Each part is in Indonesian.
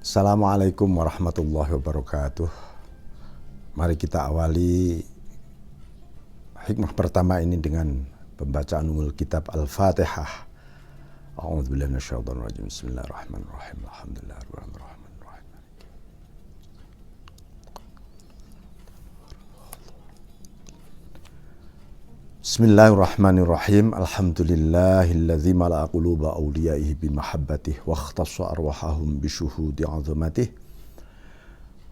Assalamualaikum warahmatullahi wabarakatuh. Mari kita awali hikmah pertama ini dengan pembacaan umul kitab Al-Fatihah. A'udzubillahi minasyaitonir rajim. Bismillahirrahmanirrahim. Alhamdulillahirabbil alamin. Bismillahirrahmanirrahim. Alhamdulillahilladzi mala'a quluba awliyaihi bimahabbatihi wa ikhtassa arwahahum bisyuhudi 'azamatih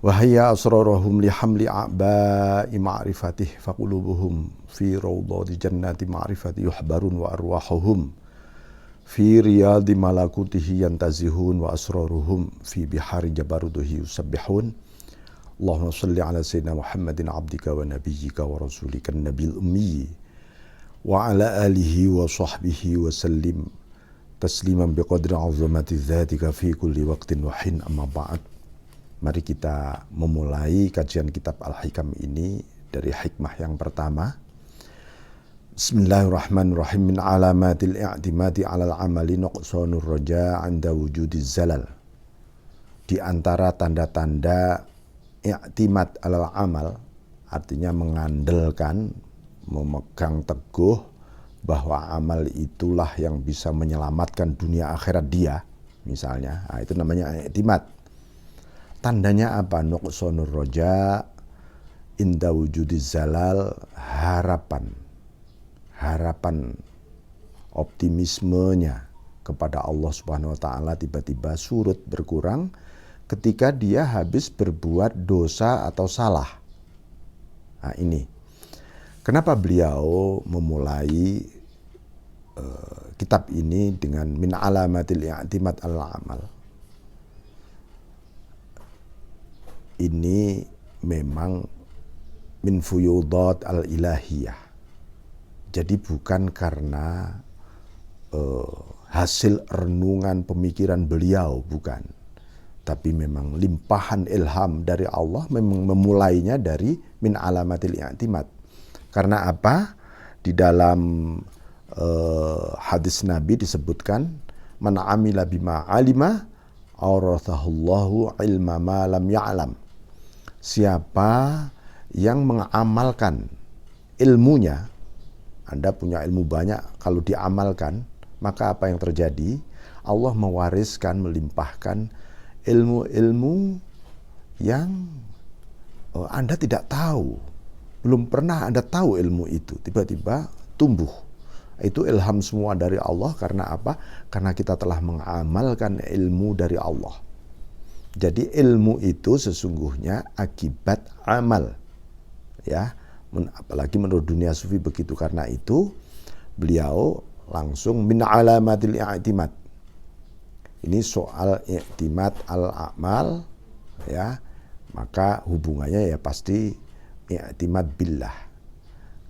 wa hayya asrarahum lihamli a'ba'i ma'rifatih faqulubuhum fi rawdati jannati ma'rifati yuhbarun wa arwahuhum fi riyadi malakutihi yantazihun wa asraruhum fi bihari jabarutuhi yusabbihun. Allahumma salli ala sayyidina Muhammadin abdika wa nabiyyika wa rasulika an-nabiyil ummi wa ala alihi wa sahbihi wa sallim tasliman biqadri azamati dzatika fi kulli waqtin wa hin, amma ba'd. Mari kita memulai kajian kitab Al-Hikam ini dari hikmah yang pertama. Bismillahirrahmanirrahim. Min alamatil i'timadi 'alal 'amali nuqsanur raja' 'inda wujudiz zalal. Di antara tanda-tanda i'timad 'alal amal, artinya mengandalkan, memegang teguh bahwa amal itulah yang bisa menyelamatkan dunia akhirat dia, misalnya, itu namanya i'timad. Tandanya apa? Nuqsanur roja inda wujudiz zalal, harapan optimismenya kepada Allah Subhanahu wa taala tiba-tiba surut, berkurang ketika dia habis berbuat dosa atau salah. Nah, ini kenapa beliau memulai kitab ini dengan min alamatil i'timad al-amal. Ini memang min fuyudat al-ilahiyah. Jadi bukan karena hasil renungan pemikiran beliau, bukan. Tapi memang limpahan ilham dari Allah, memang memulainya dari min alamatil i'timad. Karena apa? Di dalam hadis Nabi disebutkan, man amila bima alima awrathahullahu ilma ma lam ya'lam. Siapa yang mengamalkan ilmunya, Anda punya ilmu banyak, kalau diamalkan, maka apa yang terjadi? Allah mewariskan, melimpahkan ilmu-ilmu yang Anda tidak tahu. Belum pernah Anda tahu ilmu itu, tiba-tiba tumbuh. Itu ilham semua dari Allah. Karena apa? Karena kita telah mengamalkan ilmu dari Allah. Jadi ilmu itu sesungguhnya akibat amal, ya. Apalagi menurut dunia sufi begitu. Karena itu beliau langsung min alamatil i'timad. Ini soal i'timad al-amal, ya. Maka hubungannya ya pasti i'timad billah.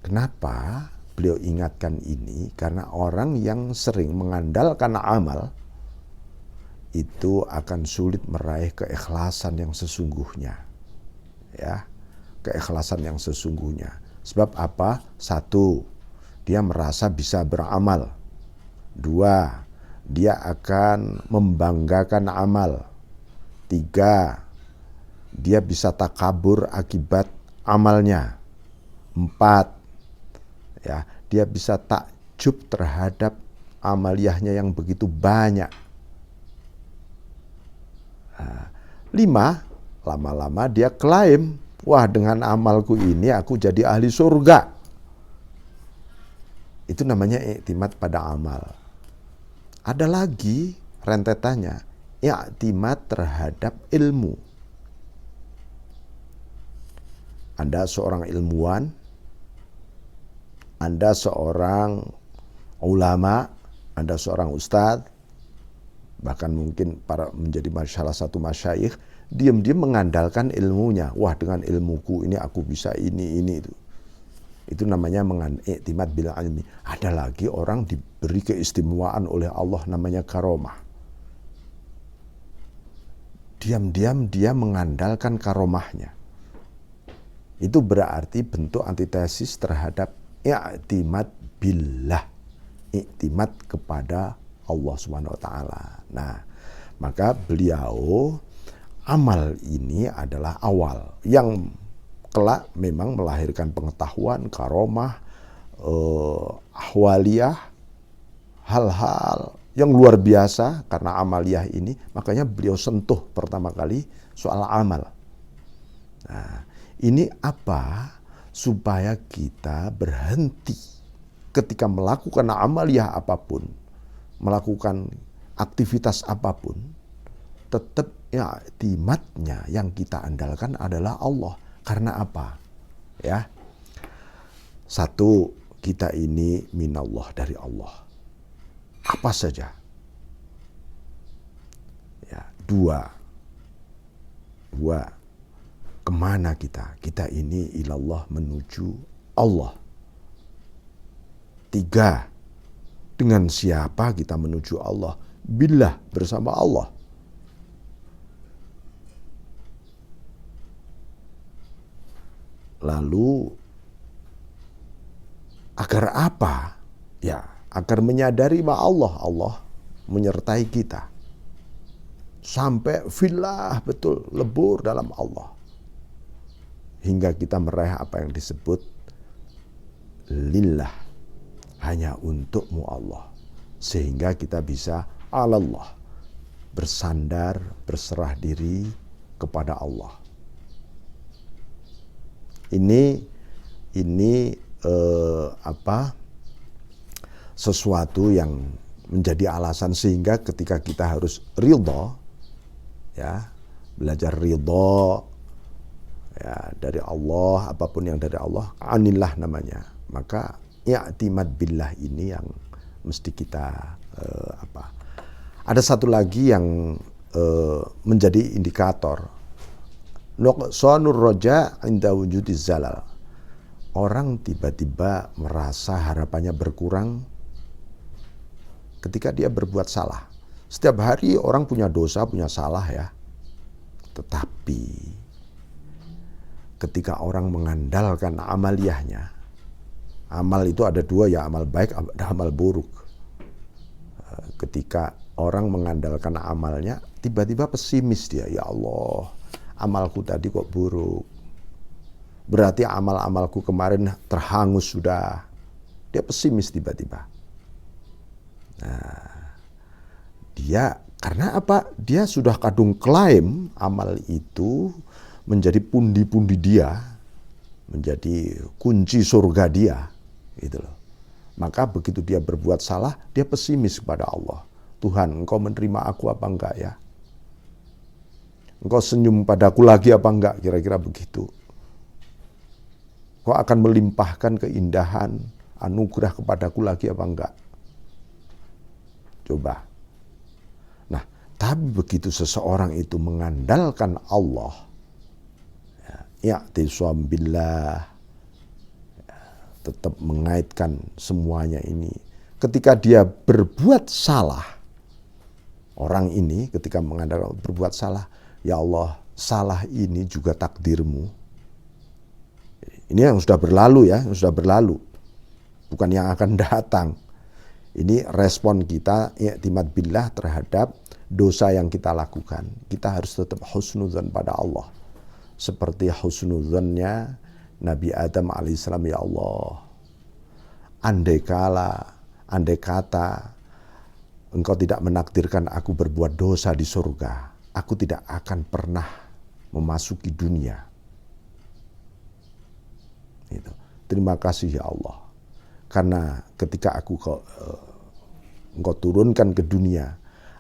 Kenapa beliau ingatkan ini? Karena orang yang sering mengandalkan amal itu akan sulit meraih keikhlasan yang sesungguhnya, ya, keikhlasan yang sesungguhnya. Sebab apa? Satu, dia merasa bisa beramal. Dua, dia akan membanggakan amal. Tiga, dia bisa takabur akibat amalnya. Empat, ya, dia bisa takjub terhadap amaliyahnya yang begitu banyak. Nah, lima, lama-lama dia klaim, wah, dengan amalku ini aku jadi ahli surga. Itu namanya i'timad pada amal. Ada lagi rentetannya, i'timad terhadap ilmu. Anda seorang ilmuwan, Anda seorang ulama, Anda seorang ustadz, bahkan mungkin menjadi salah satu masyayikh, diam-diam mengandalkan ilmunya. Wah, dengan ilmuku ini aku bisa ini itu. Itu namanya i'timad bil ilmi. Ada lagi orang diberi keistimewaan oleh Allah, namanya karomah. Diam-diam dia mengandalkan karomahnya. Itu berarti bentuk antitesis terhadap i'timad billah, i'timad kepada Allah Subhanahu wa taala. Nah, maka beliau amal ini adalah awal yang kelak memang melahirkan pengetahuan, karomah, ahwaliyah, hal-hal yang luar biasa karena amaliyah ini. Makanya beliau sentuh pertama kali soal amal. Nah, ini apa? Supaya kita berhenti ketika melakukan amaliyah apapun, melakukan aktivitas apapun, tetap ya iktimatnya yang kita andalkan adalah Allah. Karena apa? Ya, satu, kita ini minallah, dari Allah. Apa saja. Ya, dua, kemana kita? Kita ini ilallah, menuju Allah. Tiga, dengan siapa kita menuju Allah? Billah, bersama Allah. Lalu agar apa? Ya, agar menyadari bahwa Allah menyertai kita. Sampai fillah, betul, lebur dalam Allah. Hingga kita meraih apa yang disebut lillah, hanya untukmu Allah. Sehingga kita bisa alallah, bersandar, berserah diri kepada Allah. Ini sesuatu yang menjadi alasan sehingga ketika kita harus ridha, ya, belajar ridha ya dari Allah, apapun yang dari Allah, anillah namanya. Maka i'timad billah ini yang mesti kita Ada satu lagi yang menjadi indikator nuqsanur roja inda wujudiz zalal. Orang tiba-tiba merasa harapannya berkurang ketika dia berbuat salah. Setiap hari orang punya dosa, punya salah ya. Tetapi ketika orang mengandalkan amaliyahnya, amal itu ada dua ya, amal baik, ada amal buruk. Ketika orang mengandalkan amalnya, tiba-tiba pesimis dia, ya Allah, amalku tadi kok buruk. Berarti amal-amalku kemarin terhangus sudah. Dia pesimis tiba-tiba. Nah, dia karena apa? Dia sudah kadung klaim amal itu menjadi pundi-pundi dia, menjadi kunci surga dia, gitu loh. Maka begitu dia berbuat salah, dia pesimis kepada Allah. Tuhan, Engkau menerima aku apa enggak ya? Engkau senyum padaku lagi apa enggak? Kira-kira begitu. Kau akan melimpahkan keindahan, anugerah kepadaku lagi apa enggak? Coba. Nah, tapi begitu seseorang itu mengandalkan Allah, i'tisam billah, tetap mengaitkan semuanya ini. Ketika dia berbuat salah, orang ini ketika mengandalkan berbuat salah, ya Allah, salah ini juga takdirmu. Ini yang sudah berlalu ya, yang sudah berlalu. Bukan yang akan datang. Ini respon kita, i'timad billah terhadap dosa yang kita lakukan. Kita harus tetap husnudzan pada Allah. Seperti husnudzannya Nabi Adam alaihissalam, ya Allah, andai kata Engkau tidak menakdirkan aku berbuat dosa di surga, aku tidak akan pernah memasuki dunia. Itu. Terima kasih ya Allah, karena ketika Engkau turunkan ke dunia,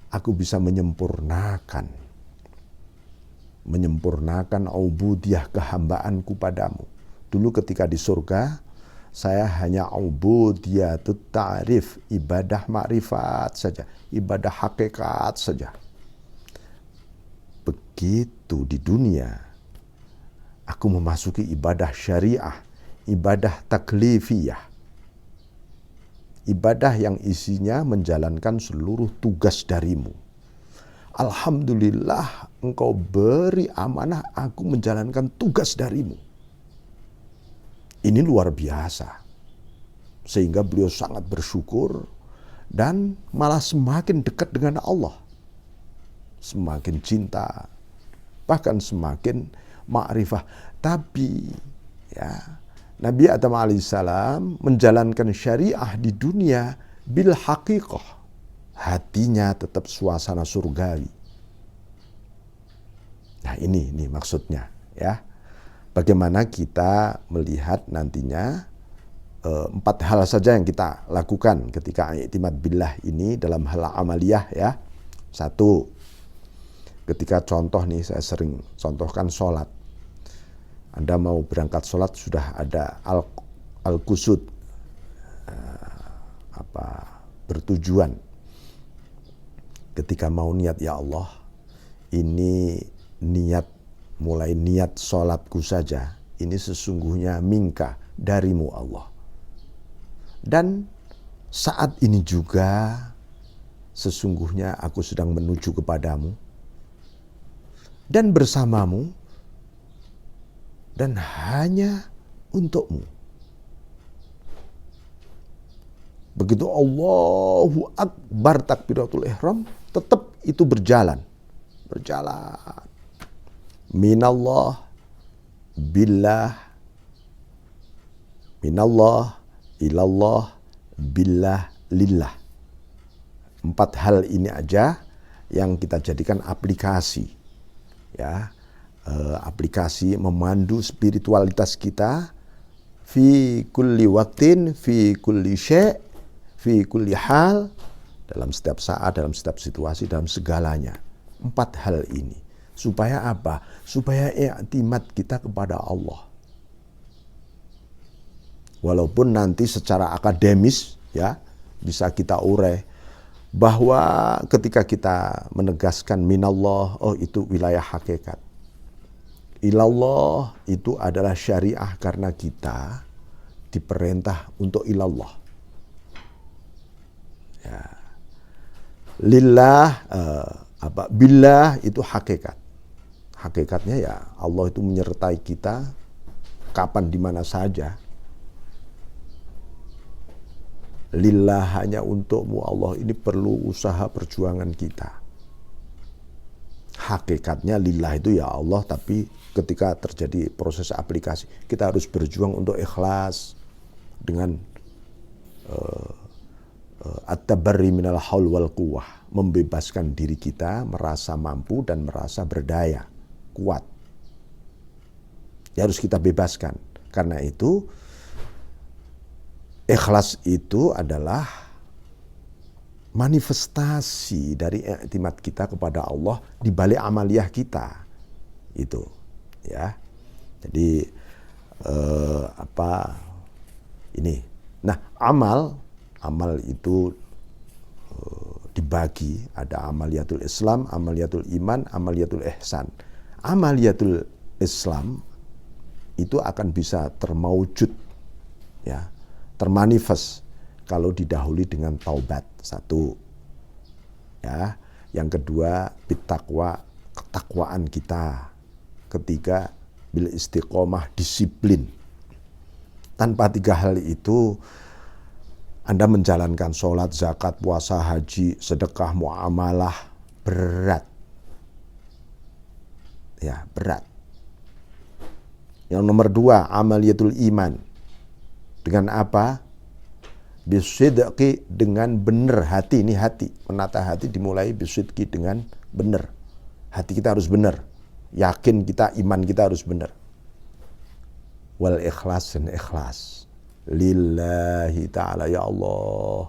aku bisa menyempurnakan ubudiyah, kehambaanku padamu. Dulu ketika di surga, saya hanya ubudiyatut ta'rif, ibadah ma'rifat saja, ibadah hakikat saja. Begitu di dunia, aku memasuki ibadah syariah, ibadah taklifiyah. Ibadah yang isinya menjalankan seluruh tugas darimu. Alhamdulillah, Engkau beri amanah aku menjalankan tugas darimu. Ini luar biasa. Sehingga beliau sangat bersyukur dan malah semakin dekat dengan Allah. Semakin cinta bahkan semakin ma'rifah. Tapi ya, Nabi Adam alaihissalam menjalankan syariah di dunia bil haqiqah. Hatinya tetap suasana surgawi. Nah ini maksudnya ya. Bagaimana kita melihat nantinya 4 hal saja yang kita lakukan ketika i'timad billah ini dalam hal amaliyah ya. 1, ketika contoh nih, saya sering contohkan sholat. Anda mau berangkat sholat sudah ada al-qusud, bertujuan. Ketika mau niat, ya Allah, ini mulai niat sholatku saja, ini sesungguhnya minka, darimu Allah. Dan saat ini juga sesungguhnya aku sedang menuju kepadamu dan bersamamu dan hanya untukmu. Begitu Allahu Akbar takbiratul ihram, tetap itu berjalan. Minallah, billah, minallah, ilallah, billah, lillah. 4 hal ini aja yang kita jadikan aplikasi. Ya, aplikasi memandu spiritualitas kita fi kulli waktin, fi kulli syai', fi kulli hal, dalam setiap saat, dalam setiap situasi, dalam segalanya. 4 hal ini. Supaya apa? Supaya i'timad kita kepada Allah. Walaupun nanti secara akademis ya bisa kita urai bahwa ketika kita menegaskan minallah, oh itu wilayah hakikat. Ilallah itu adalah syariah karena kita diperintah untuk ilallah. Ya. Lillah, billah itu hakikat. Hakikatnya ya Allah itu menyertai kita kapan di mana saja. Lillah, hanya untukmu Allah, ini perlu usaha perjuangan kita. Hakikatnya lillah itu ya Allah, tapi ketika terjadi proses aplikasi, kita harus berjuang untuk ikhlas dengan at-tabarri minal haul wal quwwah, membebaskan diri kita, merasa mampu dan merasa berdaya, kuat. Ya harus kita bebaskan. Karena itu ikhlas itu adalah manifestasi dari i'timad kita kepada Allah di balik amaliyah kita. Itu ya. Jadi ini. Nah, amal itu dibagi, ada amaliyatul Islam, amaliyatul iman, amaliyatul ihsan. Amaliyatul Islam itu akan bisa termaujud ya, termanifest kalau didahului dengan taubat. 1 ya, yang kedua bittaqwa, ketakwaan kita. Ketiga bil istiqomah, disiplin. Tanpa 3 hal itu Anda menjalankan sholat, zakat, puasa, haji, sedekah, muamalah, berat. Ya, berat. Yang nomor 2, amaliyatul iman. Dengan apa? Bisidqi, dengan benar. Hati, ini hati. Menata hati dimulai bisidqi, dengan benar. Hati kita harus benar. Yakin kita, iman kita harus benar. Wal ikhlas, dan ikhlas. Lillahi ta'ala, ya Allah,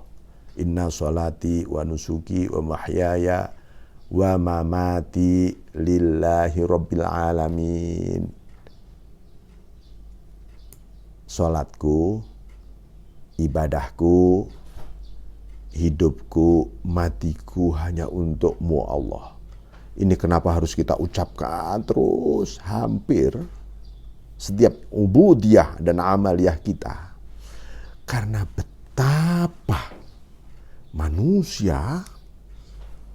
inna sholati wa nusuki wa mahyaya wa mamati lillahi rabbil alamin. Sholatku, ibadahku, hidupku, matiku hanya untukmu Allah. Ini kenapa harus kita ucapkan terus, hampir setiap ubudiyah dan amaliyah kita. Karena betapa manusia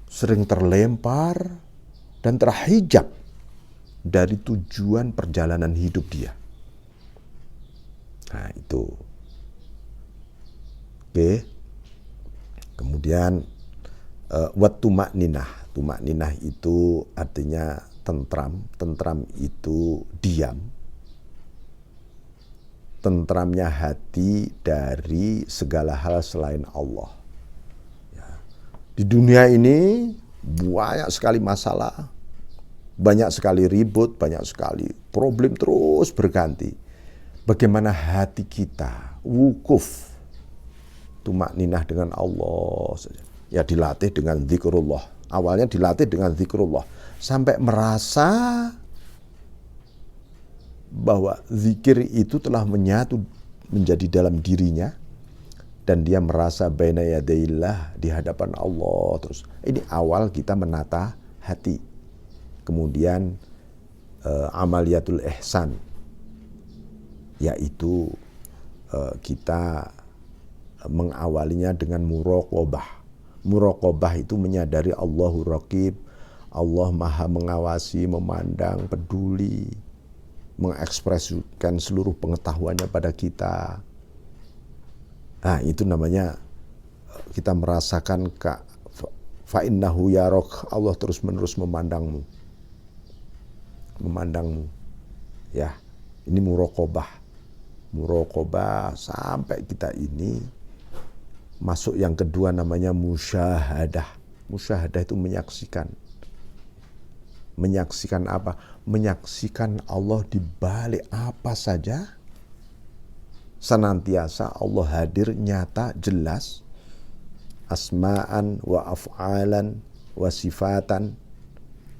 sering terlempar dan terhijab dari tujuan perjalanan hidup dia. Nah itu. Oke. Kemudian wat tumakninah. Tumakninah itu artinya tentram. Tentram itu diam. Tentramnya hati dari segala hal selain Allah. Ya. Di dunia ini banyak sekali masalah, banyak sekali ribut, banyak sekali problem terus berganti. Bagaimana hati kita wukuf, tumakninah dengan Allah saja. Ya dilatih dengan zikrullah. Awalnya dilatih dengan zikrullah. Sampai merasa bahwa zikir itu telah menyatu menjadi dalam dirinya. Dan dia merasa baina yadaillah, di hadapan Allah. Terus ini awal kita menata hati. Kemudian amaliyatul ihsan. Yaitu kita mengawalinya dengan muraqabah. Muraqabah itu menyadari Allahu Raqib, Allah Maha mengawasi, memandang, peduli, mengekspresikan seluruh pengetahuannya pada kita. Nah, itu namanya kita merasakan fa innahu yarok, Allah terus-menerus memandangmu. Memandangmu. Ya, ini muraqabah. Muraqabah sampai kita ini masuk yang kedua namanya musyahadah. Musyahadah itu menyaksikan. Menyaksikan apa? Menyaksikan Allah di balik apa saja. Senantiasa Allah hadir nyata, jelas. Asma'an wa af'alan wa sifatan.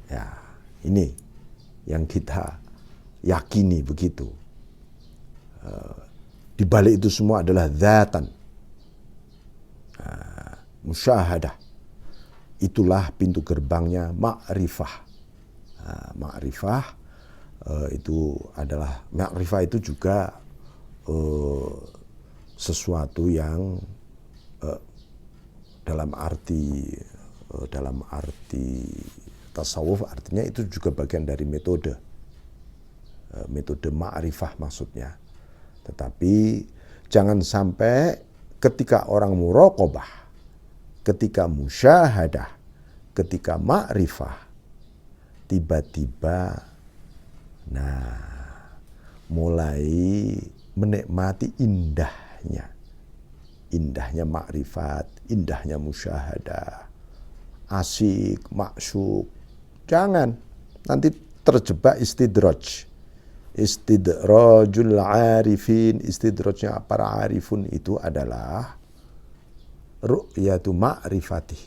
Ya, ini yang kita yakini begitu. Di balik itu semua adalah dzatan. Musyahadah. Itulah pintu gerbangnya ma'rifah. Ma'rifah itu adalah, ma'rifah itu juga sesuatu yang dalam arti tasawuf artinya itu juga bagian dari metode ma'rifah maksudnya. Tetapi jangan sampai ketika orang muraqabah, ketika musyahadah, ketika ma'rifah, tiba-tiba mulai menikmati indahnya makrifat, indahnya musyahadah, asik, maksuk. Jangan nanti terjebak istidrajul arifin. Istidrajnya para arifun itu adalah ru'yatu ma'rifatih,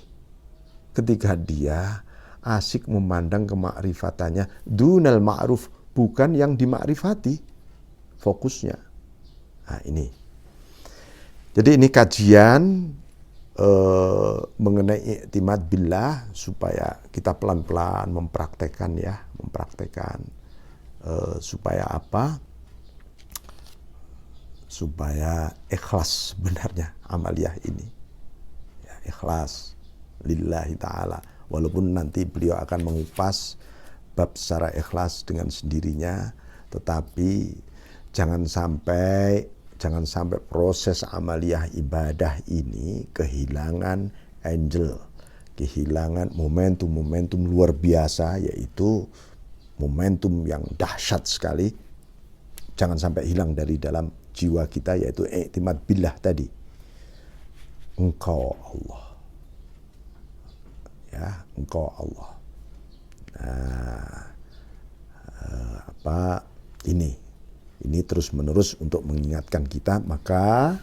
ketika dia asik memandang kemakrifatannya dunal ma'ruf, bukan yang dimakrifati fokusnya. Nah ini. Jadi ini kajian mengenai i'timad billah supaya kita pelan-pelan mempraktekkan supaya apa? Supaya ikhlas sebenarnya amaliyah ini. Ya, ikhlas lillahi ta'ala. Walaupun nanti beliau akan mengupas bab secara ikhlas dengan sendirinya, tetapi jangan sampai proses amaliyah ibadah ini kehilangan angel, kehilangan momentum luar biasa, yaitu momentum yang dahsyat sekali. Jangan sampai hilang dari dalam jiwa kita, yaitu i'timad billah tadi. Engkau Allah. Ya, engkau Allah. Ini terus menerus untuk mengingatkan kita. Maka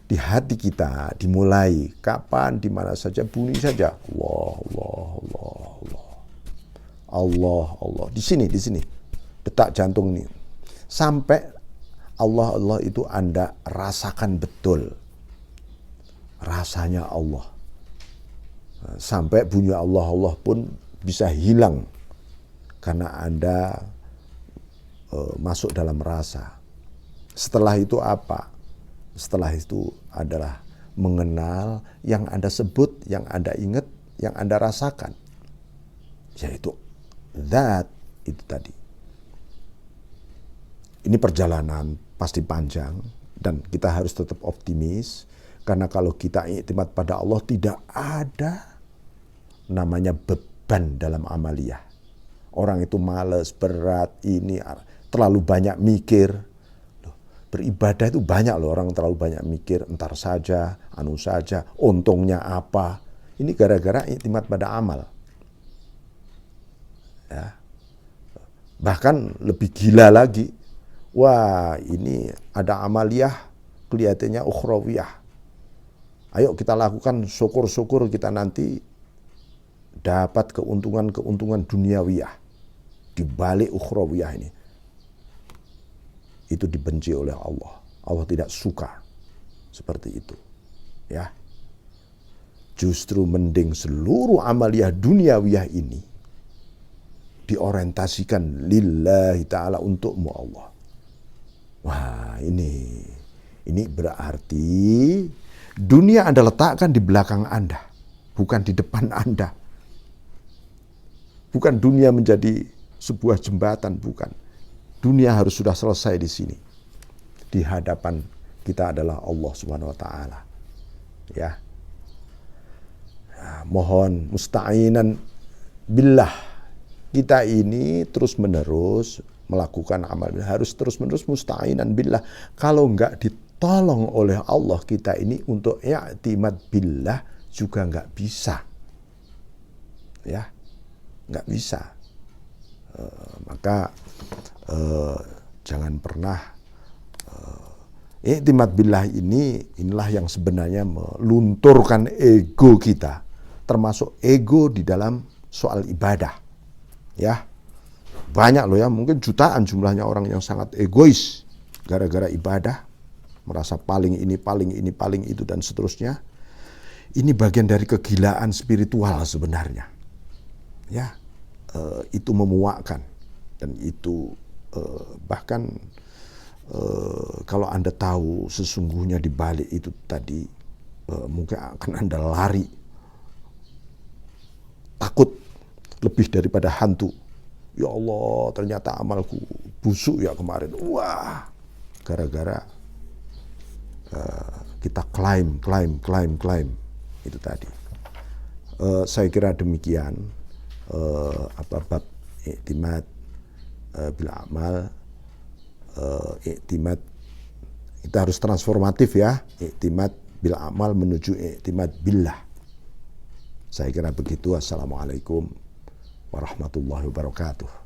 di hati kita dimulai kapan, di mana saja, bunyi saja Allah, Allah, Allah, Allah, Allah, Allah. Di sini detak jantung ini sampai Allah, Allah itu Anda rasakan betul rasanya Allah. Sampai bunyi Allah, Allah pun bisa hilang karena Anda masuk dalam rasa. Setelah itu apa? Setelah itu adalah mengenal yang Anda sebut, yang Anda ingat, yang Anda rasakan. Yaitu zat itu tadi. Ini perjalanan pasti panjang dan kita harus tetap optimis. Karena kalau kita i'timad pada Allah, tidak ada namanya beban dalam amaliyah. Orang itu males, berat, ini terlalu banyak mikir. Loh, beribadah itu banyak loh, orang terlalu banyak mikir, entar saja, anu saja, untungnya apa. Ini gara-gara iktimat pada amal. Ya. Bahkan lebih gila lagi. Wah, ini ada amaliyah kelihatannya ukhrawiyah. Ayo kita lakukan, syukur-syukur kita nanti dapat keuntungan-keuntungan duniawiyah. Di balik ukhrawiyah ini. Itu dibenci oleh Allah. Allah tidak suka seperti itu. Ya. Justru mending seluruh amaliyah duniawiyah ini diorientasikan lillahi ta'ala untukmu Allah. Wah, ini berarti dunia Anda letakkan di belakang Anda, bukan di depan Anda. Bukan dunia menjadi sebuah jembatan, bukan. Dunia harus sudah selesai di sini. Di hadapan kita adalah Allah Subhanahu wa taala. Ya. Nah, mohon musta'inan billah. Kita ini terus-menerus melakukan amal, harus terus-menerus musta'inan billah. Kalau enggak ditolong oleh Allah, kita ini untuk i'timad billah juga enggak bisa. Ya. Enggak bisa. Maka jangan pernah i'timad billah inilah yang sebenarnya melunturkan ego kita, termasuk ego di dalam soal ibadah. Ya, banyak loh ya, mungkin jutaan jumlahnya orang yang sangat egois gara-gara ibadah, merasa paling ini, paling itu dan seterusnya. Ini bagian dari kegilaan spiritual sebenarnya. Ya, itu memuakkan dan itu bahkan kalau Anda tahu sesungguhnya di balik itu tadi mungkin akan Anda lari takut lebih daripada hantu. Ya Allah, ternyata amalku busuk ya kemarin. Wah, gara-gara kita klaim itu tadi. Saya kira demikian. Bab i'timad bil amal, i'timad kita harus transformatif ya, i'timad bil amal menuju i'timad billah. Saya kira begitu. Assalamualaikum warahmatullahi wabarakatuh.